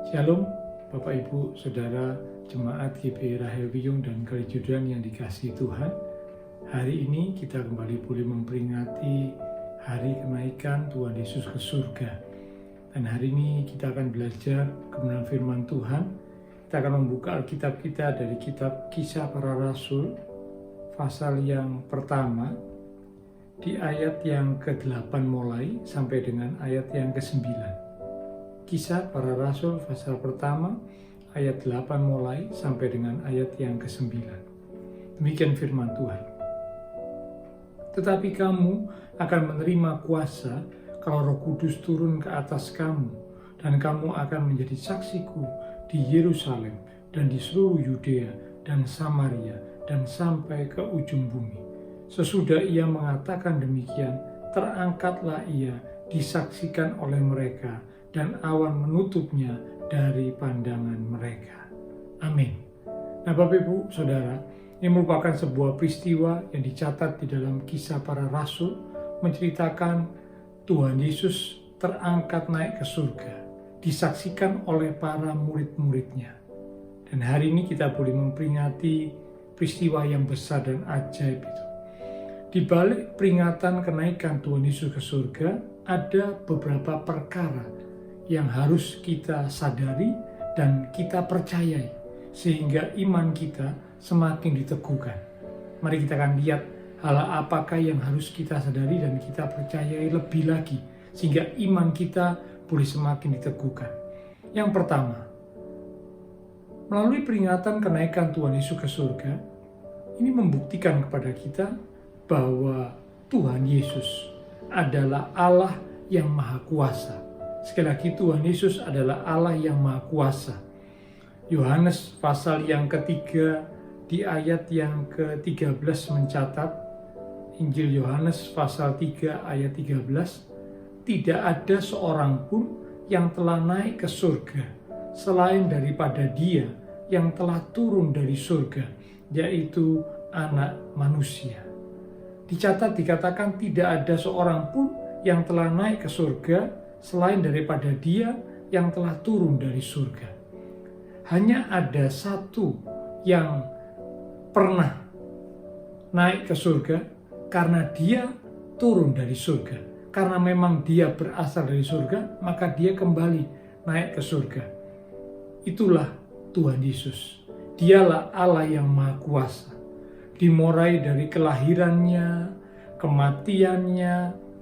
Shalom, Bapak Ibu, Saudara, Jemaat GBI Rahel Wiyung dan Kalijudan yang dikasihi Tuhan. Hari ini kita kembali boleh memperingati hari kenaikan Tuhan Yesus ke surga. Dan hari ini kita akan belajar kebenaran firman Tuhan. Kita akan membuka Alkitab kita dari kitab Kisah Para Rasul, pasal yang pertama, di ayat yang ke-8 mulai sampai dengan ayat yang ke-9. Kisah Para Rasul pasal pertama ayat 8 mulai sampai dengan ayat yang ke-9. Demikian firman Tuhan. Tetapi kamu akan menerima kuasa kalau Roh Kudus turun ke atas kamu, dan kamu akan menjadi saksiku di Yerusalem dan di seluruh Yudea dan Samaria dan sampai ke ujung bumi. Sesudah ia mengatakan demikian, terangkatlah ia disaksikan oleh mereka, dan awan menutupnya dari pandangan mereka. Amin. Nah, Bapak Ibu Saudara, ini merupakan sebuah peristiwa yang dicatat di dalam Kisah Para Rasul, menceritakan Tuhan Yesus terangkat naik ke surga, disaksikan oleh para murid-muridnya. Dan hari ini kita boleh memperingati peristiwa yang besar dan ajaib itu. Di balik peringatan kenaikan Tuhan Yesus ke surga, ada beberapa perkara yang harus kita sadari dan kita percayai, sehingga iman kita semakin diteguhkan. Mari kita akan lihat hal apakah yang harus kita sadari dan kita percayai lebih lagi, sehingga iman kita boleh semakin diteguhkan. Yang pertama, melalui peringatan kenaikan Tuhan Yesus ke surga, ini membuktikan kepada kita bahwa Tuhan Yesus adalah Allah yang Maha Kuasa. Sekali lagi, Tuhan Yesus adalah Allah yang Maha Kuasa. Yohanes pasal yang ketiga di ayat yang ke-13 mencatat, Injil Yohanes pasal 3 ayat 13, tidak ada seorang pun yang telah naik ke surga selain daripada Dia yang telah turun dari surga, yaitu Anak Manusia. Dicatat dikatakan tidak ada seorang pun yang telah naik ke surga selain daripada Dia yang telah turun dari surga. Hanya ada satu yang pernah naik ke surga karena Dia turun dari surga. Karena memang Dia berasal dari surga, maka Dia kembali naik ke surga. Itulah Tuhan Yesus. Dialah Allah yang Maha Kuasa. Dimulai dari kelahirannya, kematiannya,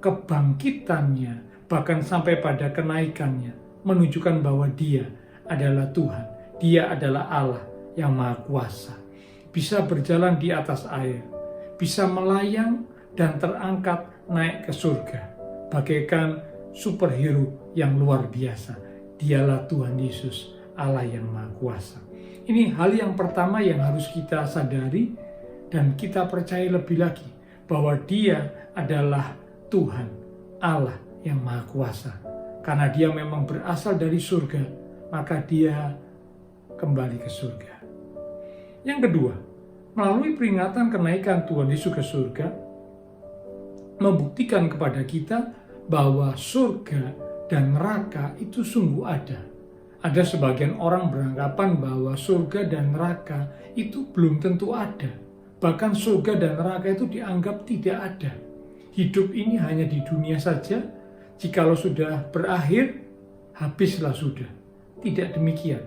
kebangkitannya, bahkan sampai pada kenaikannya, menunjukkan bahwa Dia adalah Tuhan. Dia adalah Allah yang Maha Kuasa. Bisa berjalan di atas air, bisa melayang dan terangkat naik ke surga, bagaikan superhero yang luar biasa. Dialah Tuhan Yesus, Allah yang Maha Kuasa. Ini hal yang pertama yang harus kita sadari dan kita percaya lebih lagi, bahwa Dia adalah Tuhan, Allah yang Maha Kuasa. Karena Dia memang berasal dari surga, maka Dia kembali ke surga. Yang kedua, melalui peringatan kenaikan Tuhan Yesus ke surga, membuktikan kepada kita bahwa surga dan neraka itu sungguh ada. Ada sebagian orang beranggapan bahwa surga dan neraka itu belum tentu ada. Bahkan surga dan neraka itu dianggap tidak ada. Hidup ini hanya di dunia saja. Jikalau sudah berakhir, habislah sudah. Tidak demikian.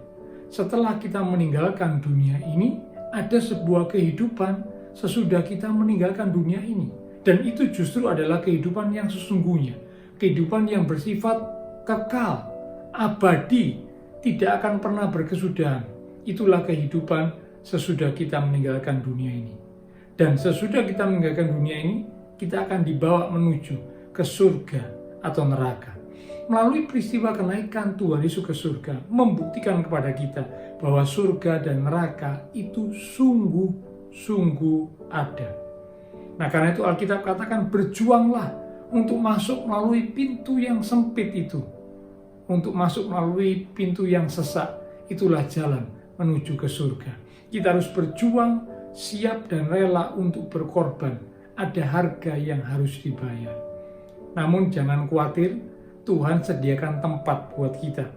Setelah kita meninggalkan dunia ini, ada sebuah kehidupan sesudah kita meninggalkan dunia ini. Dan itu justru adalah kehidupan yang sesungguhnya. Kehidupan yang bersifat kekal, abadi, tidak akan pernah berkesudahan. Itulah kehidupan sesudah kita meninggalkan dunia ini. Dan sesudah kita meninggalkan dunia ini, kita akan dibawa menuju ke surga atau neraka. Melalui peristiwa kenaikan Tuhan Yesus ke surga, membuktikan kepada kita bahwa surga dan neraka itu sungguh ada. Nah, karena itu Alkitab katakan, berjuanglah untuk masuk melalui pintu yang sempit itu. Untuk masuk melalui pintu yang sesak, itulah jalan menuju ke surga. Kita harus berjuang, siap dan rela untuk berkorban. Ada harga yang harus dibayar. Namun jangan khawatir, Tuhan sediakan tempat buat kita.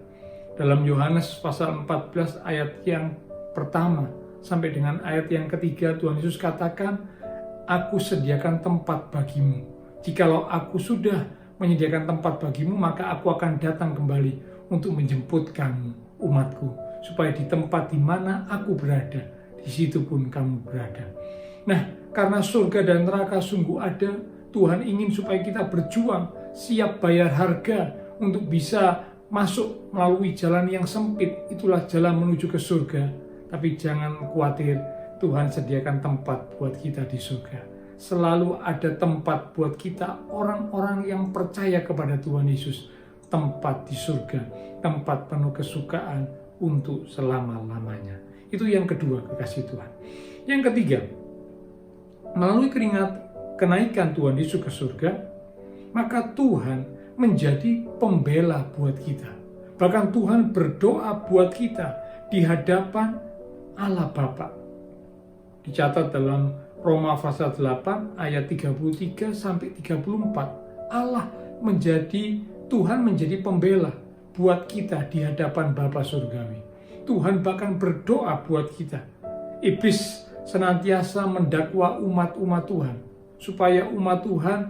Dalam Yohanes pasal 14 ayat yang pertama sampai dengan ayat yang ketiga, Tuhan Yesus katakan, "Aku sediakan tempat bagimu. Jikalau aku sudah menyediakan tempat bagimu, maka aku akan datang kembali untuk menjemput kamu, umatku, supaya di tempat di mana aku berada, di situ pun kamu berada." Nah, karena surga dan neraka sungguh ada, Tuhan ingin supaya kita berjuang, siap bayar harga untuk bisa masuk melalui jalan yang sempit. Itulah jalan menuju ke surga. Tapi jangan khawatir, Tuhan sediakan tempat buat kita di surga. Selalu ada tempat buat kita, orang-orang yang percaya kepada Tuhan Yesus. Tempat di surga, tempat penuh kesukaan untuk selama-lamanya. Itu yang kedua, kekasih Tuhan. Yang ketiga, melalui kenaikan Tuhan Yesus ke surga, maka Tuhan menjadi pembela buat kita. Bahkan Tuhan berdoa buat kita di hadapan Allah Bapa. Dicatat dalam Roma pasal 8 ayat 33 sampai 34. Tuhan menjadi pembela buat kita di hadapan Bapa surgawi. Tuhan bahkan berdoa buat kita. Iblis senantiasa mendakwa umat-umat Tuhan supaya umat Tuhan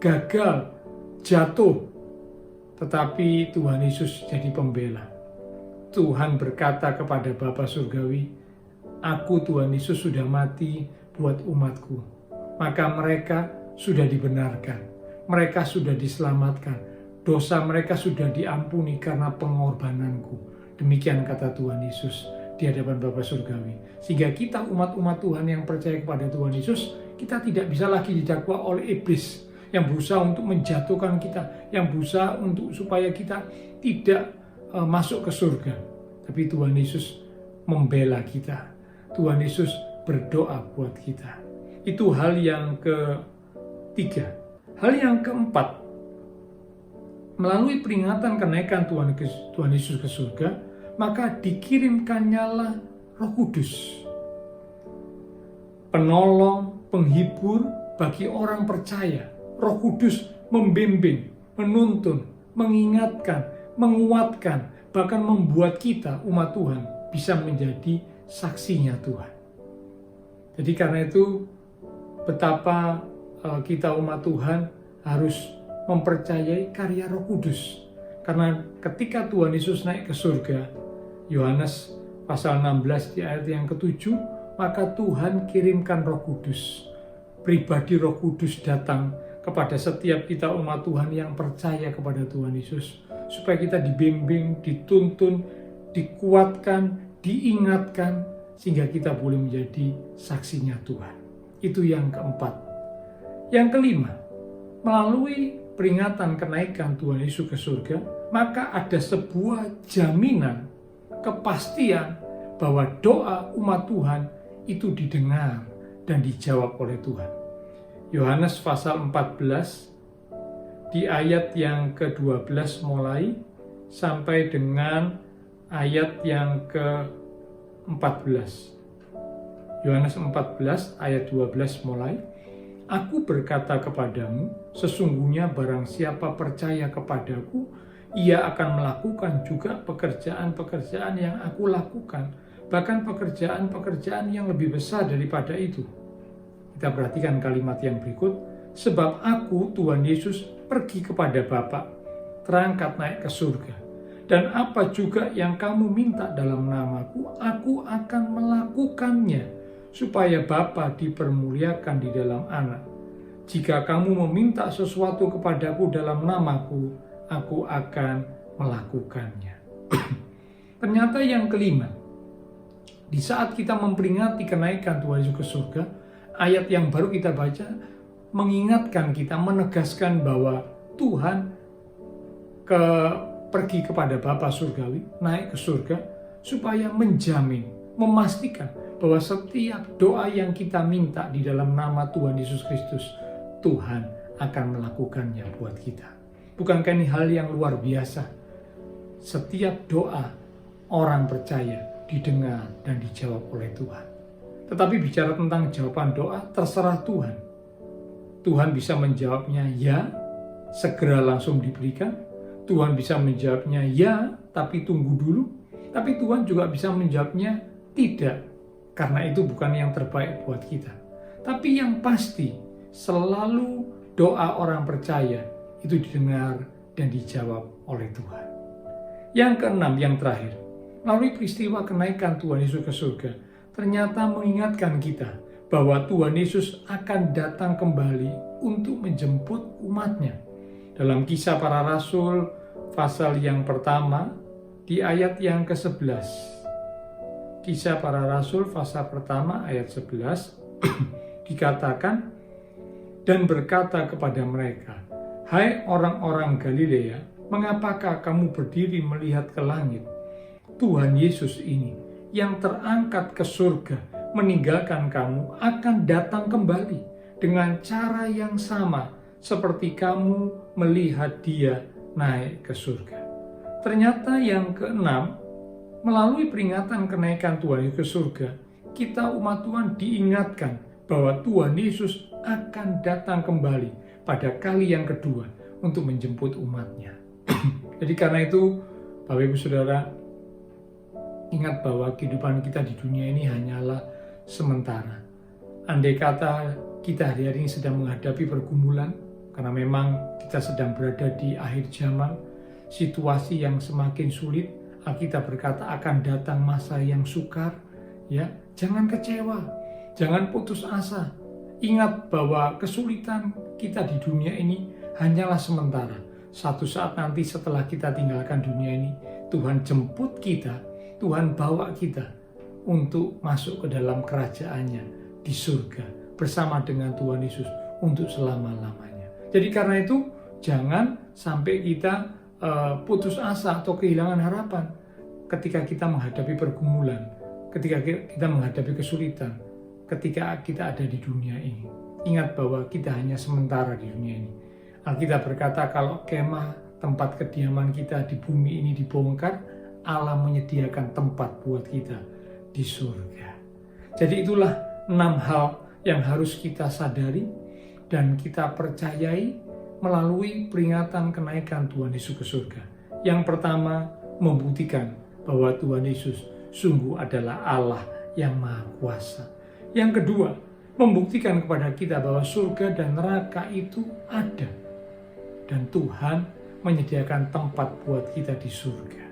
gagal, jatuh. Tetapi Tuhan Yesus jadi pembela. Tuhan berkata kepada Bapa surgawi, "Aku Tuhan Yesus sudah mati buat umatku." Maka mereka sudah dibenarkan. Mereka sudah diselamatkan. Dosa mereka sudah diampuni karena pengorbananku. Demikian kata Tuhan Yesus di hadapan Bapa surgawi. Sehingga kita umat-umat Tuhan yang percaya kepada Tuhan Yesus, kita tidak bisa lagi didakwa oleh iblis yang berusaha untuk menjatuhkan kita, yang berusaha untuk supaya kita tidak masuk ke surga. Tapi Tuhan Yesus membela kita. Tuhan Yesus berdoa buat kita. Itu hal yang ketiga. Hal yang keempat, melalui peringatan kenaikan Tuhan Yesus ke surga, maka dikirimkannyalah Roh Kudus, penolong, penghibur bagi orang percaya. Roh Kudus membimbing, menuntun, mengingatkan, menguatkan, bahkan membuat kita umat Tuhan bisa menjadi saksinya Tuhan. Jadi karena itu betapa kita umat Tuhan harus mempercayai karya Roh Kudus. Karena ketika Tuhan Yesus naik ke surga, Yohanes pasal 16 di ayat yang ke-7, maka Tuhan kirimkan Roh Kudus. Pribadi Roh Kudus datang kepada setiap kita umat Tuhan yang percaya kepada Tuhan Yesus, supaya kita dibimbing, dituntun, dikuatkan, diingatkan, sehingga kita boleh menjadi saksinya Tuhan. Itu yang keempat. Yang kelima, melalui peringatan kenaikan Tuhan Yesus ke surga, maka ada sebuah jaminan, kepastian bahwa doa umat Tuhan itu didengar dan dijawab oleh Tuhan. Yohanes pasal 14 di ayat yang ke-12 mulai sampai dengan ayat yang ke-14. Yohanes 14 ayat 12 mulai. "Aku berkata kepadamu, sesungguhnya barang siapa percaya kepadaku, ia akan melakukan juga pekerjaan-pekerjaan yang aku lakukan, bahkan pekerjaan-pekerjaan yang lebih besar daripada itu." Kita perhatikan kalimat yang berikut, "Sebab aku, Tuhan Yesus, pergi kepada Bapa, terangkat naik ke surga. Dan apa juga yang kamu minta dalam namaku, aku akan melakukannya, supaya Bapa dipermuliakan di dalam Anak. Jika kamu meminta sesuatu kepadaku dalam namaku, aku akan melakukannya." Ternyata yang kelima, di saat kita memperingati kenaikan Tuhan Yesus ke surga, ayat yang baru kita baca mengingatkan kita, menegaskan bahwa Tuhan pergi kepada Bapa surgawi, naik ke surga, supaya menjamin, memastikan bahwa setiap doa yang kita minta di dalam nama Tuhan Yesus Kristus, Tuhan akan melakukannya buat kita. Bukankah ini hal yang luar biasa? Setiap doa orang percaya didengar dan dijawab oleh Tuhan. Tetapi bicara tentang jawaban doa, terserah Tuhan. Tuhan bisa menjawabnya ya, segera langsung diberikan. Tuhan bisa menjawabnya ya, tapi tunggu dulu. Tapi Tuhan juga bisa menjawabnya tidak, karena itu bukan yang terbaik buat kita. Tapi yang pasti, selalu doa orang percaya itu didengar dan dijawab oleh Tuhan. Yang keenam, yang terakhir, melalui peristiwa kenaikan Tuhan Yesus ke surga, ternyata mengingatkan kita bahwa Tuhan Yesus akan datang kembali untuk menjemput umatnya. Dalam Kisah Para Rasul pasal yang pertama di ayat yang ke-11. Kisah Para Rasul pasal pertama ayat 11 dikatakan, dan berkata kepada mereka, "Hai orang-orang Galilea, mengapakah kamu berdiri melihat ke langit? Tuhan Yesus ini yang terangkat ke surga meninggalkan kamu akan datang kembali dengan cara yang sama seperti kamu melihat dia naik ke surga." Ternyata yang keenam, melalui peringatan kenaikan Tuhan Yesus ke surga, kita umat Tuhan diingatkan bahwa Tuhan Yesus akan datang kembali pada kali yang kedua untuk menjemput umatnya. Jadi karena itu, Bapak Ibu Saudara, ingat bahwa kehidupan kita di dunia ini hanyalah sementara. Andai kata kita hari-hari ini sedang menghadapi pergumulan, karena memang kita sedang berada di akhir zaman, situasi yang semakin sulit, Alkitab berkata akan datang masa yang sukar, ya, jangan kecewa, jangan putus asa. Ingat bahwa kesulitan kita di dunia ini hanyalah sementara. Satu saat nanti setelah kita tinggalkan dunia ini, Tuhan jemput kita, Tuhan bawa kita untuk masuk ke dalam kerajaan-Nya di surga bersama dengan Tuhan Yesus untuk selama-lamanya. Jadi karena itu jangan sampai kita putus asa atau kehilangan harapan ketika kita menghadapi pergumulan, ketika kita menghadapi kesulitan, ketika kita ada di dunia ini. Ingat bahwa kita hanya sementara di dunia ini. Alkitab berkata kalau kemah tempat kediaman kita di bumi ini dibongkar, Allah menyediakan tempat buat kita di surga. Jadi itulah 6 hal yang harus kita sadari dan kita percayai melalui peringatan kenaikan Tuhan Yesus ke surga. Yang pertama, membuktikan bahwa Tuhan Yesus sungguh adalah Allah yang Maha Kuasa. Yang kedua, membuktikan kepada kita bahwa surga dan neraka itu ada. Dan Tuhan menyediakan tempat buat kita di surga.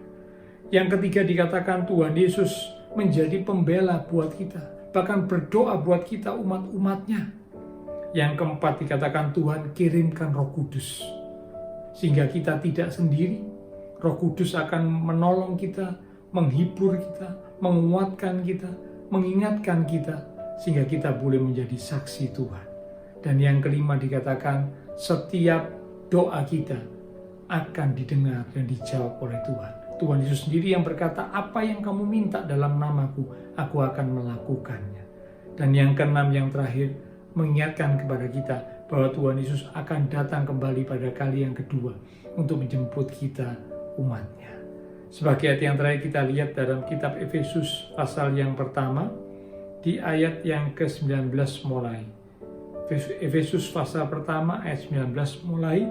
Yang ketiga dikatakan Tuhan Yesus menjadi pembela buat kita. Bahkan berdoa buat kita umat-umatnya. Yang keempat dikatakan Tuhan kirimkan Roh Kudus. Sehingga kita tidak sendiri. Roh Kudus akan menolong kita, menghibur kita, menguatkan kita, mengingatkan kita, sehingga kita boleh menjadi saksi Tuhan. Dan yang kelima dikatakan setiap doa kita akan didengar dan dijawab oleh Tuhan. Tuhan Yesus sendiri yang berkata, apa yang kamu minta dalam namaku, aku akan melakukannya. Dan yang keenam, yang terakhir, mengingatkan kepada kita bahwa Tuhan Yesus akan datang kembali pada kali yang kedua untuk menjemput kita umatnya. Sebagai ayat yang terakhir kita lihat dalam kitab Efesus pasal yang pertama, di ayat yang ke-19 mulai. Efesus pasal pertama ayat 19 mulai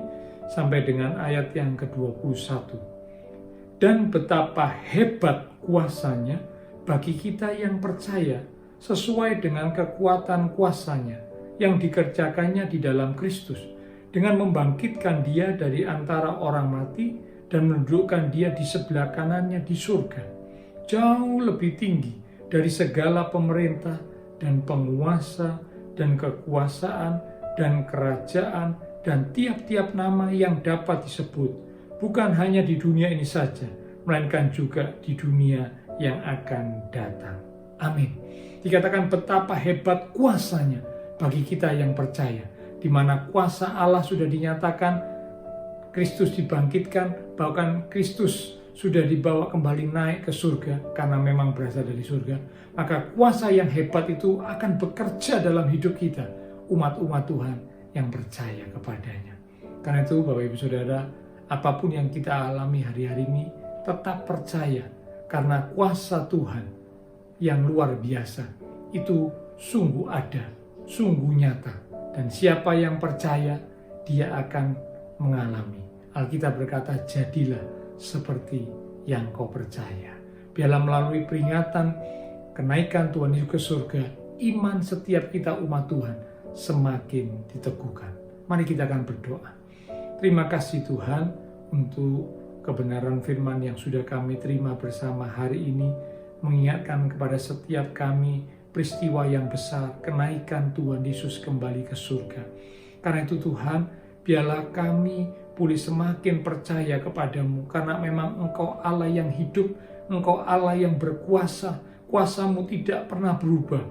sampai dengan ayat yang ke-21. Dan betapa hebat kuasanya bagi kita yang percaya sesuai dengan kekuatan kuasanya yang dikerjakannya di dalam Kristus dengan membangkitkan dia dari antara orang mati dan menundukkan dia di sebelah kanannya di surga, jauh lebih tinggi dari segala pemerintah dan penguasa dan kekuasaan dan kerajaan dan tiap-tiap nama yang dapat disebut, bukan hanya di dunia ini saja, melainkan juga di dunia yang akan datang. Amin. Dikatakan betapa hebat kuasanya bagi kita yang percaya, di mana kuasa Allah sudah dinyatakan, Kristus dibangkitkan, bahkan Kristus sudah dibawa kembali naik ke surga karena memang berasal dari surga, maka kuasa yang hebat itu akan bekerja dalam hidup kita, umat-umat Tuhan yang percaya kepadanya. Karena itu Bapak Ibu Saudara, apapun yang kita alami hari-hari ini, tetap percaya karena kuasa Tuhan yang luar biasa itu sungguh ada, sungguh nyata. Dan siapa yang percaya, dia akan mengalami. Alkitab berkata, jadilah seperti yang kau percaya. Biarlah melalui peringatan kenaikan Tuhan Yesus ke surga, iman setiap kita umat Tuhan semakin diteguhkan. Mari kita akan berdoa. Terima kasih Tuhan untuk kebenaran firman yang sudah kami terima bersama hari ini, mengingatkan kepada setiap kami peristiwa yang besar, kenaikan Tuhan Yesus kembali ke surga. Karena itu Tuhan, biarlah kami boleh semakin percaya kepadamu, karena memang Engkau Allah yang hidup, Engkau Allah yang berkuasa, kuasa-Mu tidak pernah berubah.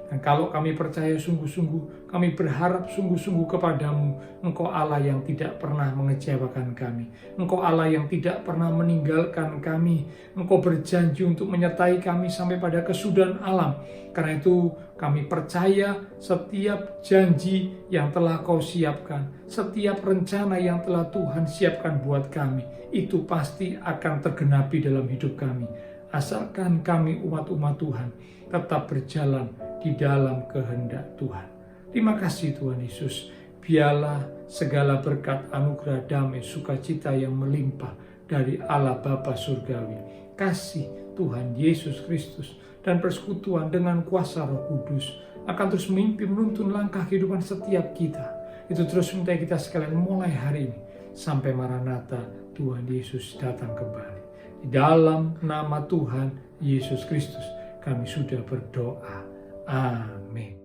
Dan kalau kami percaya sungguh-sungguh, kami berharap sungguh-sungguh kepadamu, Engkau Allah yang tidak pernah mengecewakan kami. Engkau Allah yang tidak pernah meninggalkan kami. Engkau berjanji untuk menyertai kami sampai pada kesudahan alam. Karena itu kami percaya setiap janji yang telah Kau siapkan, setiap rencana yang telah Tuhan siapkan buat kami, itu pasti akan tergenapi dalam hidup kami. Asalkan kami umat-umat Tuhan tetap berjalan di dalam kehendak Tuhan. Terima kasih Tuhan Yesus. Biarlah segala berkat, anugerah, damai, sukacita yang melimpah dari Allah Bapa Surgawi, kasih Tuhan Yesus Kristus, dan persekutuan dengan kuasa Roh Kudus akan terus memimpin menuntun langkah kehidupan setiap kita. Itu terus minta kita sekalian mulai hari ini sampai Maranatha Tuhan Yesus datang kembali. Di dalam nama Tuhan Yesus Kristus kami sudah berdoa. Amin.